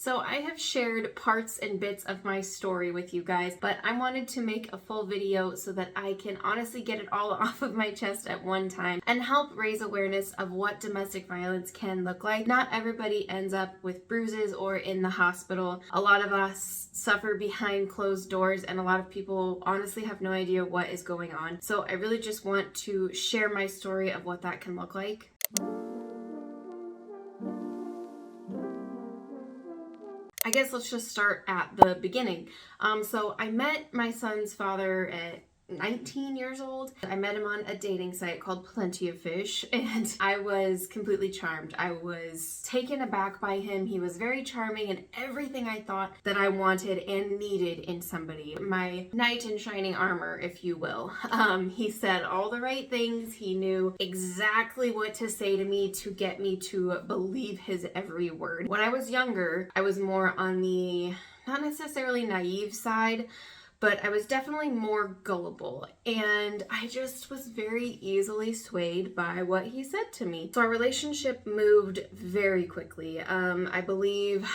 So I have shared parts and bits of my story with you guys, but I wanted to make a full video so that I can honestly get it all off of my chest at one time and help raise awareness of what domestic violence can look like. Not everybody ends up with bruises or in the hospital. A lot of us suffer behind closed doors, and a lot of people honestly have no idea what is going on. So I really just want to share my story of what that can look like. I guess let's just start at the beginning. So I met my son's father at 19 years old. I met him on a dating site called Plenty of Fish, and I was completely charmed. I was taken aback by him. He was very charming and everything I thought that I wanted and needed in somebody. My knight in shining armor, if you will. He said all the right things. He knew exactly what to say to me to get me to believe his every word. When I was younger, I was more on the not necessarily naive side, but I was definitely more gullible, and I just was very easily swayed by what he said to me. So our relationship moved very quickly. I believe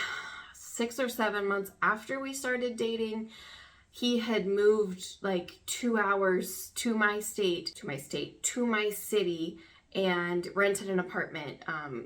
6 or 7 months after we started dating, he had moved like 2 hours to my city, and rented an apartment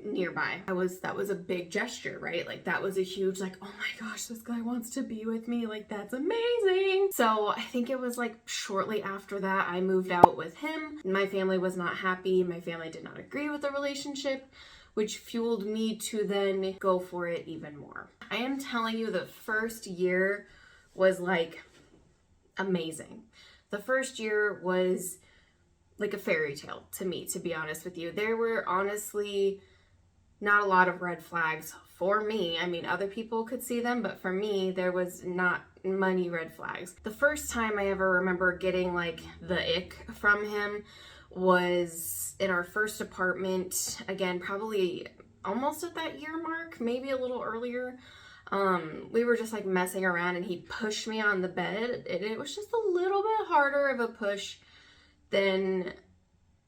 nearby. That was a big gesture, right? Like that was a huge like, oh my gosh, this guy wants to be with me. Like that's amazing. So I think it was like shortly after that I moved out with him. My family was not happy. My family did not agree with the relationship, which fueled me to then go for it even more. I am telling you, the first year was like amazing. The first year was like a fairy tale to me, to be honest with you. There were honestly not a lot of red flags for me. I mean, other people could see them, but for me, there was not many red flags. The first time I ever remember getting like the ick from him was in our first apartment. Again, probably almost at that year mark, maybe a little earlier. We were just like messing around and he pushed me on the bed, and it was just a little bit harder of a push than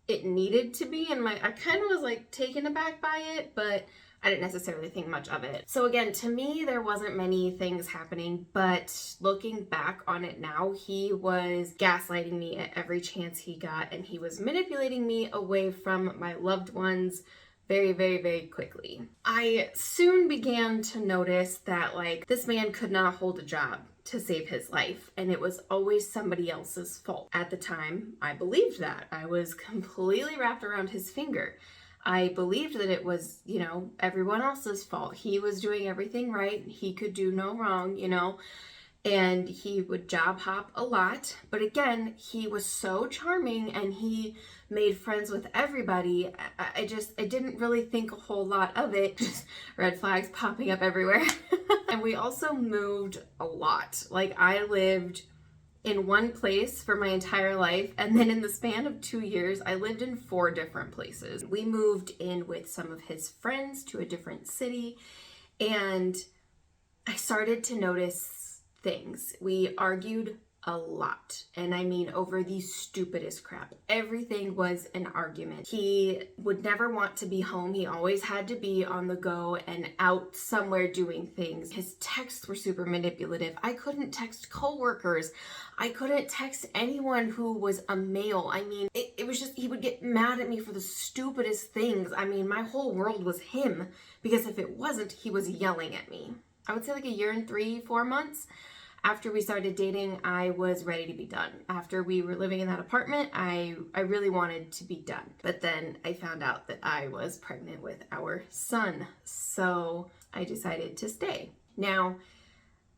it needed to be, and I kind of was like taken aback by it, but I didn't necessarily think much of it. So again, to me, there wasn't many things happening, but looking back on it now, he was gaslighting me at every chance he got, and he was manipulating me away from my loved ones very, very, very quickly. I soon began to notice that like this man could not hold a job to save his life, and it was always somebody else's fault. At the time, I believed that. I was completely wrapped around his finger. I believed that it was, everyone else's fault. He was doing everything right. He could do no wrong, and he would job hop a lot. But again, he was so charming and he made friends with everybody. I didn't really think a whole lot of it. Just red flags popping up everywhere. And we also moved a lot. Like I lived in one place for my entire life, and then in the span of 2 years, I lived in 4 different places. We moved in with some of his friends to a different city, and I started to notice things. We argued a lot, and I mean over the stupidest crap. Everything was an argument. He would never want to be home. He always had to be on the go and out somewhere doing things. His texts were super manipulative. I couldn't text coworkers. I couldn't text anyone who was a male. I mean, it was just, he would get mad at me for the stupidest things. I mean, my whole world was him, because if it wasn't, he was yelling at me. I would say like a year and 3-4 months after we started dating, I was ready to be done. After we were living in that apartment, I really wanted to be done. But then I found out that I was pregnant with our son. So I decided to stay. Now,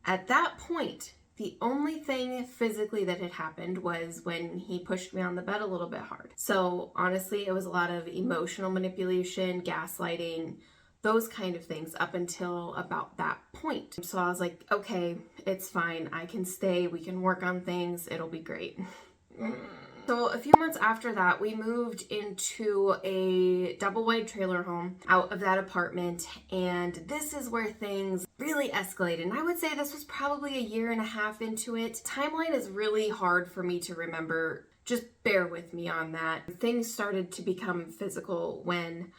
at that point, the only thing physically that had happened was when he pushed me on the bed a little bit hard. So honestly, it was a lot of emotional manipulation, gaslighting, those kind of things up until about that point. So I was like, okay, it's fine. I can stay. We can work on things. It'll be great. So a few months after that, we moved into a double wide trailer home out of that apartment. And this is where things really escalated. And I would say this was probably a year and a half into it. Timeline is really hard for me to remember. Just bear with me on that. Things started to become physical when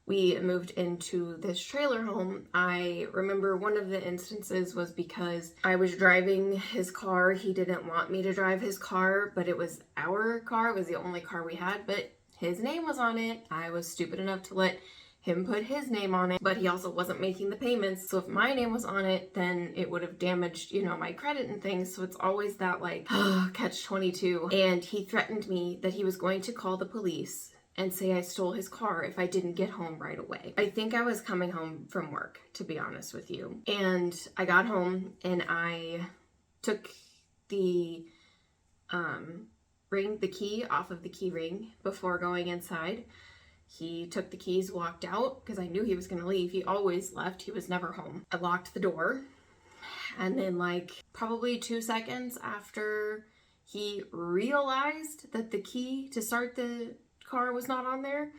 we moved into this trailer home, I remember one of the instances was because I was driving his car. He didn't want me to drive his car, but it was our car. It was the only car we had, but his name was on it. I was stupid enough to let him put his name on it, but he also wasn't making the payments. So if my name was on it, then it would have damaged, my credit and things. So it's always that like, catch-22. And he threatened me that he was going to call the police and say I stole his car if I didn't get home right away. I think I was coming home from work, to be honest with you. And I got home and I took the the key off of the key ring before going inside. He took the keys, walked out, because I knew he was going to leave. He always left. He was never home. I locked the door. And then probably 2 seconds after he realized that the key to start the car was not on there,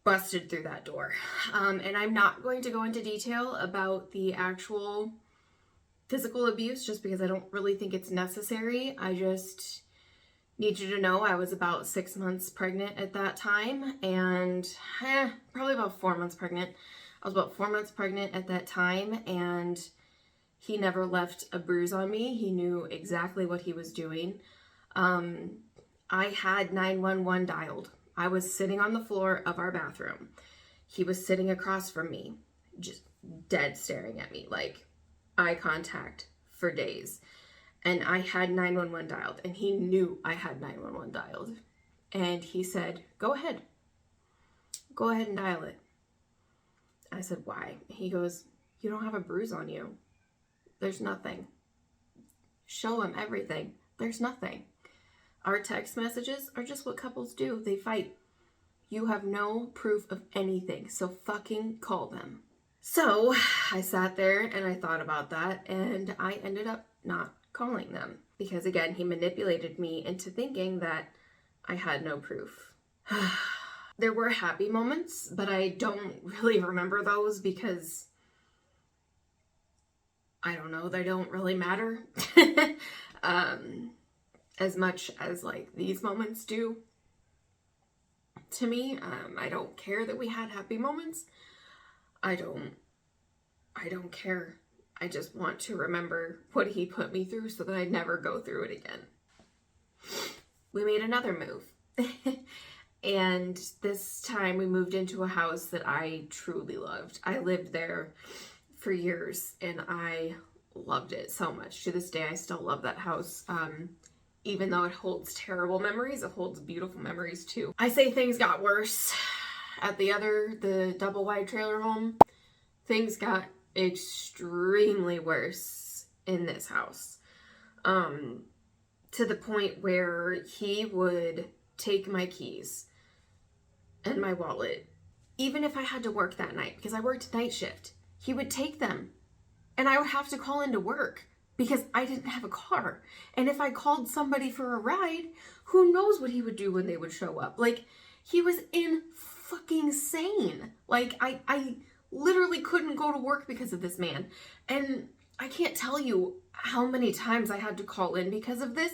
busted through that door. And I'm not going to go into detail about the actual physical abuse just because I don't really think it's necessary. I just need you to know I was about 6 months pregnant at that time, and probably about 4 months pregnant. I was about 4 months pregnant at that time, and he never left a bruise on me. He knew exactly what he was doing. I had 911 dialed. I was sitting on the floor of our bathroom. He was sitting across from me, just dead staring at me, like eye contact for days. And I had 911 dialed, and he knew I had 911 dialed. And he said, go ahead and dial it. I said, why? He goes, you don't have a bruise on you. There's nothing. Show him everything. There's nothing. Our text messages are just what couples do. They fight. You have no proof of anything, so fucking call them. So I sat there and I thought about that, and I ended up not calling them because, again, he manipulated me into thinking that I had no proof. There were happy moments, but I don't really remember those because I don't know, they don't really matter as much as these moments do to me. I don't care that we had happy moments. I don't care. I just want to remember what he put me through so that I never go through it again. We made another move. And this time we moved into a house that I truly loved. I lived there for years and I loved it so much. To this day, I still love that house. Even though it holds terrible memories, it holds beautiful memories too. I say things got worse at the double wide trailer home. Things got extremely worse in this house. To the point where he would take my keys and my wallet, even if I had to work that night, because I worked night shift. He would take them and I would have to call into work because I didn't have a car. And if I called somebody for a ride, who knows what he would do when they would show up. He was fucking sane. I literally couldn't go to work because of this man. And I can't tell you how many times I had to call in because of this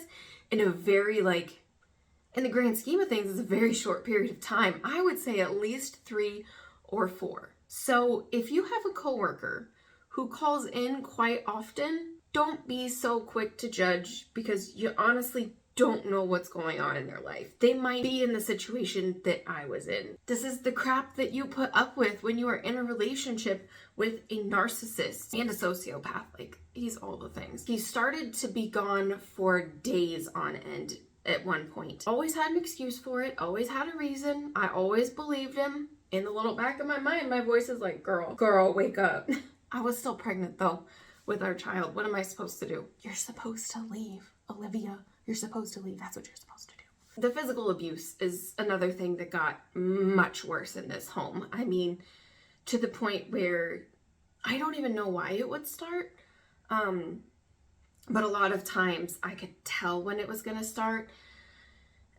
in a very, in the grand scheme of things, it's a very short period of time. I would say at least 3 or 4. So if you have a coworker who calls in quite often, don't be so quick to judge because you honestly don't know what's going on in their life. They might be in the situation that I was in. This is the crap that you put up with when you are in a relationship with a narcissist and a sociopath. He's all the things. He started to be gone for days on end at one point. Always had an excuse for it, always had a reason. I always believed him. In the little back of my mind, my voice is like, girl, wake up. I was still pregnant though with our child. What am I supposed to do? You're supposed to leave, Olivia. You're supposed to leave. That's what you're supposed to do. The physical abuse is another thing that got much worse in this home. I mean, to the point where I don't even know why it would start. But a lot of times I could tell when it was going to start.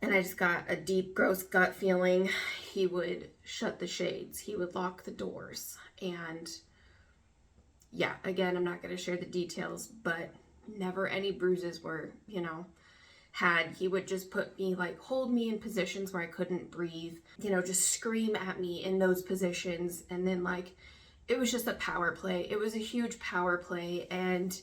And I just got a deep, gross gut feeling. He would shut the shades. He would lock the doors. And yeah, again, I'm not going to share the details, but never any bruises were, he would just put me, like, hold me in positions where I couldn't breathe, you know, just scream at me in those positions. And then, like, it was just a power play. It was a huge power play, and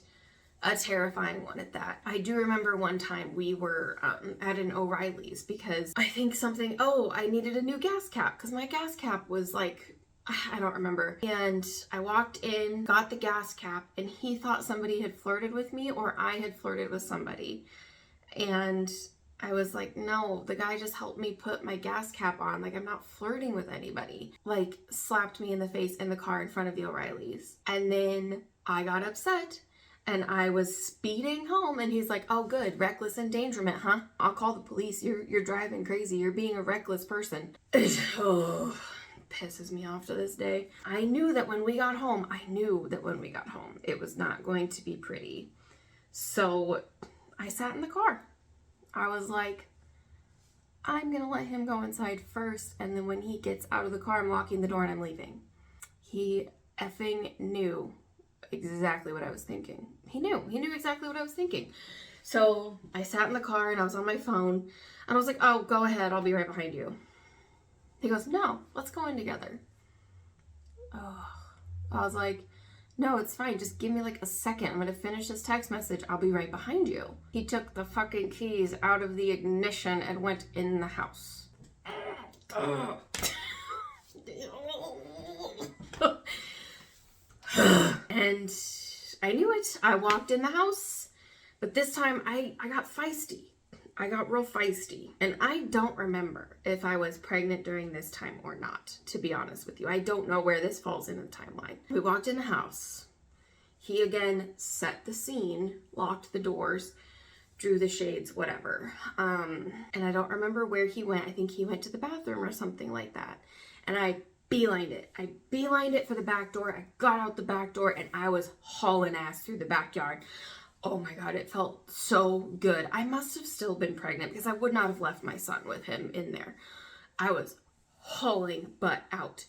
a terrifying one at that. I do remember one time we were at an O'Reilly's because I think I needed a new gas cap because my gas cap was like, I don't remember. And I walked in, got the gas cap, and he thought somebody had flirted with me or I had flirted with somebody. And I was like, no, the guy just helped me put my gas cap on. Like, I'm not flirting with anybody. Like, slapped me in the face in the car in front of the O'Reilly's. And then I got upset. And I was speeding home, and he's like, oh, good, reckless endangerment, huh? I'll call the police. You're driving crazy. You're being a reckless person. Oh, pisses me off to this day. I knew that when we got home, it was not going to be pretty. So I sat in the car. I was like, I'm going to let him go inside first, and then when he gets out of the car, I'm locking the door and I'm leaving. He effing knew exactly what I was thinking. He knew exactly what I was thinking. So I sat in the car and I was on my phone and I was like, oh, go ahead, I'll be right behind you. He goes, no, let's go in together. Oh, I was like, no, it's fine, just give me like a second, I'm gonna finish this text message, I'll be right behind you. He took the fucking keys out of the ignition and went in the house. And I knew it. I walked in the house, but this time I got feisty. I got real feisty. And I don't remember if I was pregnant during this time or not, to be honest with you. I don't know where this falls in the timeline. We walked in the house. He again set the scene, locked the doors, drew the shades, whatever. And I don't remember where he went. I think he went to the bathroom or something like that. And I beelined it for the back door. I got out the back door and I was hauling ass through the backyard. Oh my God, it felt so good. I must have still been pregnant because I would not have left my son with him in there. I was hauling butt out.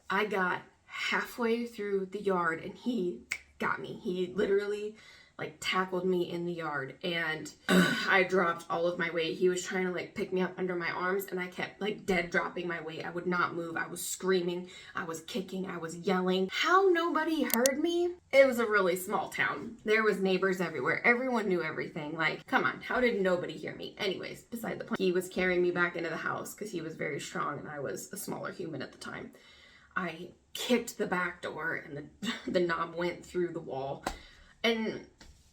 I got halfway through the yard and he got me. He literally like tackled me in the yard and I dropped all of my weight. He was trying to like pick me up under my arms and I kept like dead dropping my weight. I would not move. I was screaming. I was kicking. I was yelling. How nobody heard me? It was a really small town. There was neighbors everywhere. Everyone knew everything. Like, come on, how did nobody hear me? Anyways, beside the point. He was carrying me back into the house because he was very strong and I was a smaller human at the time. I kicked the back door and the knob went through the wall. And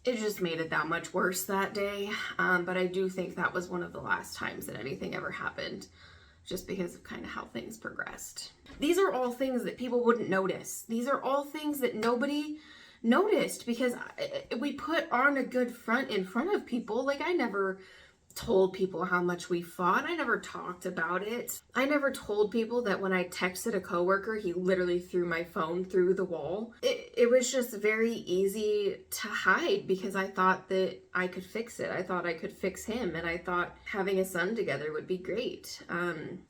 it just made it that much worse that day. But I do think that was one of the last times that anything ever happened, just because of kind of how things progressed. These are all things that people wouldn't notice. These are all things that nobody noticed because we put on a good front in front of people. Like, I never told people how much we fought. I never talked about it. I never told people that when I texted a coworker, he literally threw my phone through the wall. It was just very easy to hide because I thought that I could fix it. I thought I could fix him, and I thought having a son together would be great.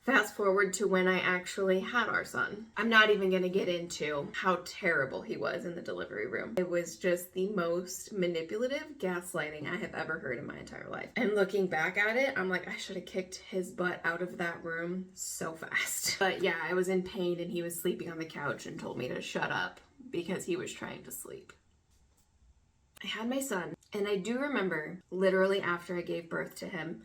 Fast forward to when I actually had our son. I'm not even gonna get into how terrible he was in the delivery room. It was just the most manipulative gaslighting I have ever heard in my entire life. And looking back at it, I'm like, I should have kicked his butt out of that room so fast. But yeah, I was in pain and he was sleeping on the couch and told me to shut up because he was trying to sleep. I had my son, and I do remember literally after I gave birth to him,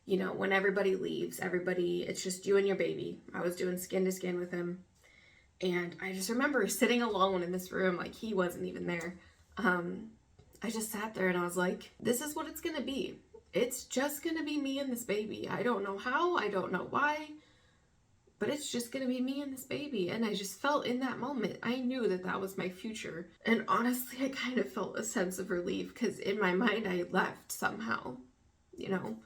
you know, when everybody leaves, it's just you and your baby. I was doing skin to skin with him. And I just remember sitting alone in this room, like he wasn't even there. I just sat there and I was like, this is what it's gonna be. It's just gonna be me and this baby. I don't know how, I don't know why, but it's just gonna be me and this baby. And I just felt in that moment, I knew that that was my future. And honestly, I kind of felt a sense of relief because in my mind, I left somehow, you know?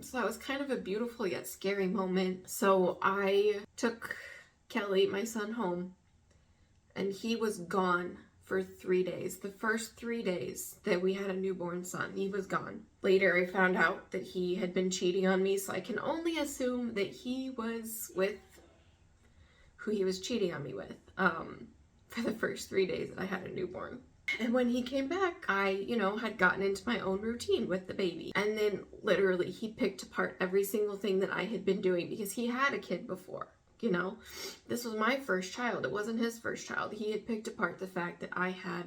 So that was kind of a beautiful yet scary moment. So I took Kelly, my son, home, and he was gone for 3 days. The first 3 days that we had a newborn son, he was gone. Later, I found out that he had been cheating on me, so I can only assume that he was with who he was cheating on me with for the first 3 days that I had a newborn. And when he came back, I, had gotten into my own routine with the baby. And then literally he picked apart every single thing that I had been doing because he had a kid before. This was my first child. It wasn't his first child. He had picked apart the fact that I had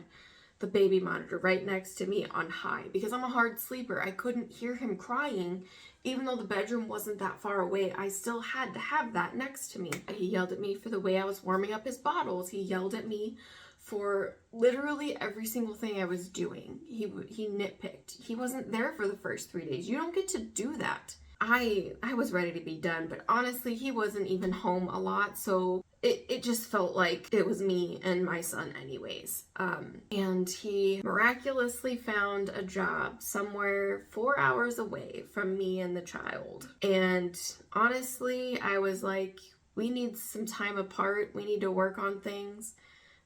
the baby monitor right next to me on high because I'm a hard sleeper. I couldn't hear him crying. Even though the bedroom wasn't that far away, I still had to have that next to me. He yelled at me for the way I was warming up his bottles. He yelled at me for literally every single thing I was doing. He nitpicked. He wasn't there for the first 3 days. You don't get to do that. I was ready to be done, but honestly, he wasn't even home a lot, so it just felt like it was me and my son anyways. And he miraculously found a job somewhere 4 hours away from me and the child. And honestly, I was like, we need some time apart. We need to work on things.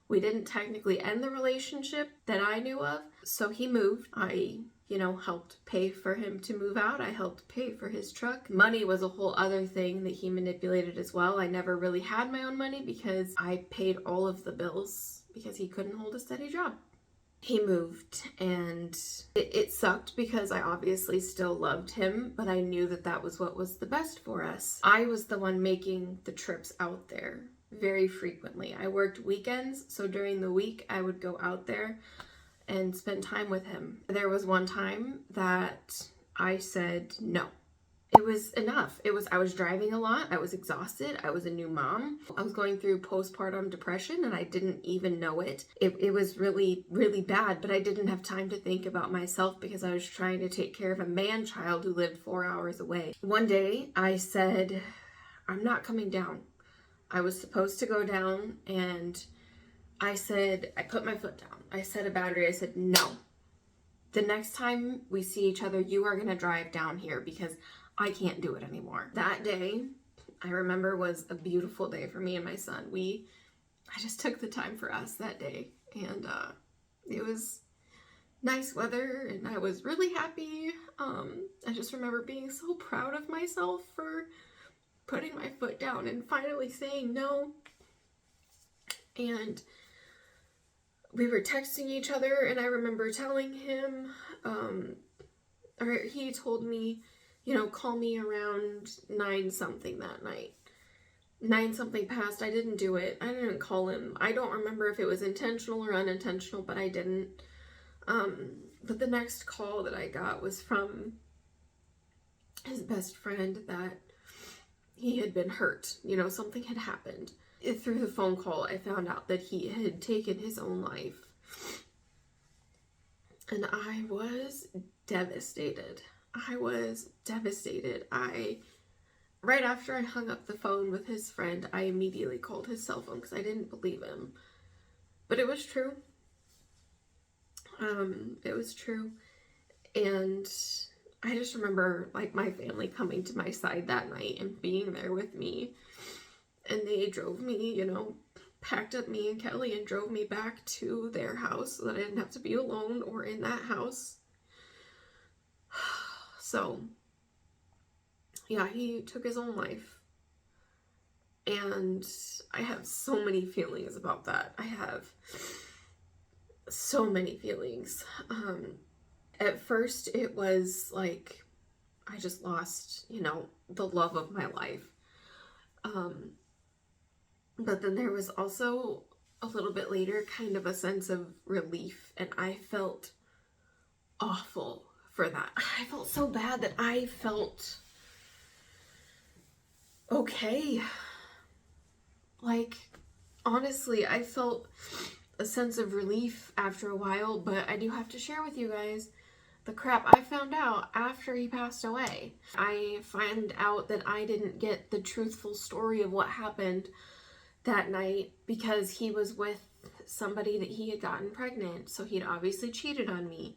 We didn't technically end the relationship that I knew of. So he moved. I, helped pay for him to move out. I helped pay for his truck. Money was a whole other thing that he manipulated as well. I never really had my own money because I paid all of the bills because he couldn't hold a steady job. He moved and it sucked because I obviously still loved him, but I knew that that was what was the best for us. I was the one making the trips out there very frequently. I worked weekends, so during the week I would go out there and spend time with him. There was one time that I said no. It was enough. I was driving a lot. I was exhausted. I was a new mom. I was going through postpartum depression and I didn't even know it. It was really, really bad, but I didn't have time to think about myself because I was trying to take care of a man-child who lived 4 hours away. One day I said, I'm not coming down. I was supposed to go down and I put my foot down. I set a boundary. I said, no. The next time we see each other, you are going to drive down here because I can't do it anymore. That day, I remember, was a beautiful day for me and my son. I just took the time for us that day. And it was nice weather and I was really happy. I just remember being so proud of myself for putting my foot down and finally saying no. And we were texting each other and I remember telling him, or he told me, call me around 9 something that night. 9 something passed. I didn't do it. I didn't call him. I don't remember if it was intentional or unintentional, but I didn't. But the next call that I got was from his best friend that he had been hurt. Something had happened. Through the phone call, I found out that he had taken his own life. And I was devastated. Right after I hung up the phone with his friend, I immediately called his cell phone because I didn't believe him. But it was true. It was true. And I just remember, my family coming to my side that night and being there with me. And they drove me, packed up me and Kelly and drove me back to their house so that I didn't have to be alone or in that house. So, yeah, he took his own life. And I have so many feelings about that. I have so many feelings. At first, it was like I just lost, the love of my life. But then there was also a little bit later kind of a sense of relief, and I felt awful for that. I felt so bad that I felt okay. Honestly, I felt a sense of relief after a while, but I do have to share with you guys the crap I found out after he passed away. I find out that I didn't get the truthful story of what happened that night because he was with somebody that he had gotten pregnant, so he'd obviously cheated on me.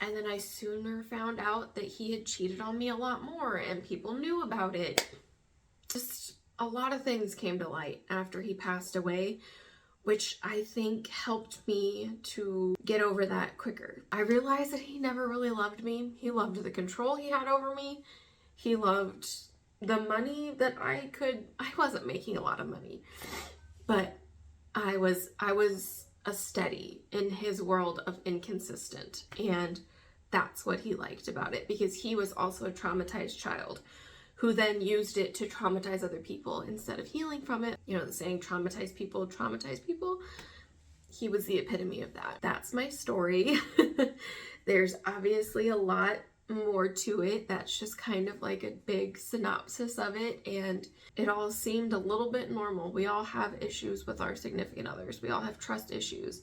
And then I sooner found out that he had cheated on me a lot more and people knew about it. Just a lot of things came to light after he passed away, which I think helped me to get over that quicker. I realized that he never really loved me. He loved the control he had over me. He loved the money that I wasn't making a lot of money, but I was a steady in his world of inconsistent. And that's what he liked about it, because he was also a traumatized child who then used it to traumatize other people instead of healing from it. You know, the saying, traumatize people, traumatize people. He was the epitome of that. That's my story. There's obviously a lot more to it. That's just kind of like a big synopsis of it, and it all seemed a little bit normal. We all have issues with our significant others. We all have trust issues.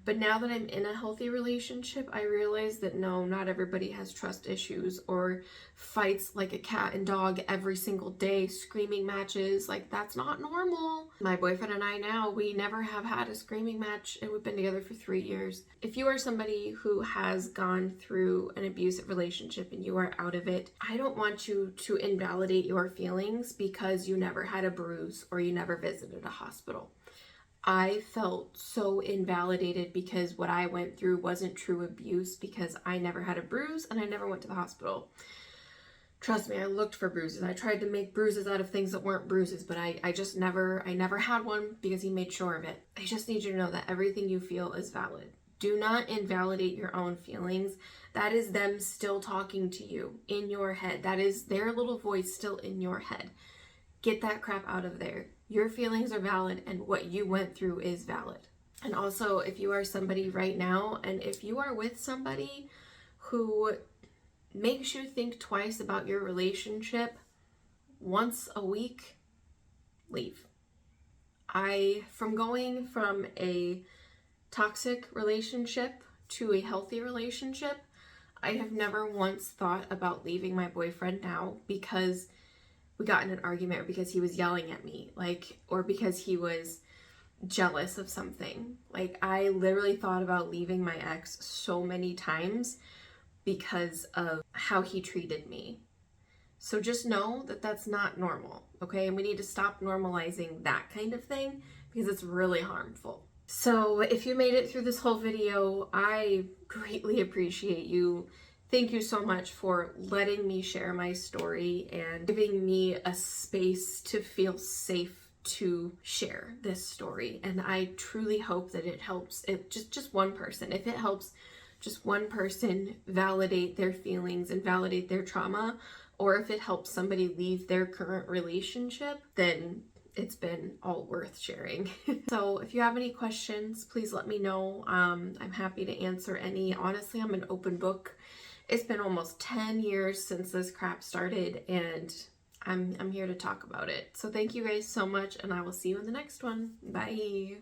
But now that I'm in a healthy relationship, I realize that no, not everybody has trust issues or fights like a cat and dog every single day, screaming matches. Like, that's not normal. My boyfriend and I now, we never have had a screaming match, and we've been together for 3 years. If you are somebody who has gone through an abusive relationship and you are out of it, I don't want you to invalidate your feelings because you never had a bruise or you never visited a hospital. I felt so invalidated because what I went through wasn't true abuse, because I never had a bruise and I never went to the hospital. Trust me, I looked for bruises. I tried to make bruises out of things that weren't bruises, but I never had one because he made sure of it. I just need you to know that everything you feel is valid. Do not invalidate your own feelings. That is them still talking to you in your head. That is their little voice still in your head. Get that crap out of there. Your feelings are valid, and what you went through is valid. And also, if you are somebody right now, and if you are with somebody who makes you think twice about your relationship once a week, leave. From going from a toxic relationship to a healthy relationship, I have never once thought about leaving my boyfriend now because we got in an argument, or because he was yelling at me, or because he was jealous of something. I literally thought about leaving my ex so many times because of how he treated me. So just know that that's not normal, okay? And we need to stop normalizing that kind of thing because it's really harmful. So if you made it through this whole video, I greatly appreciate you. Thank you so much for letting me share my story and giving me a space to feel safe to share this story. And I truly hope that it helps just one person. If it helps just one person validate their feelings and validate their trauma, or if it helps somebody leave their current relationship, then it's been all worth sharing. So if you have any questions, please let me know. I'm happy to answer any. Honestly, I'm an open book. It's been almost 10 years since this crap started, and I'm here to talk about it. So thank you guys so much, and I will see you in the next one. Bye.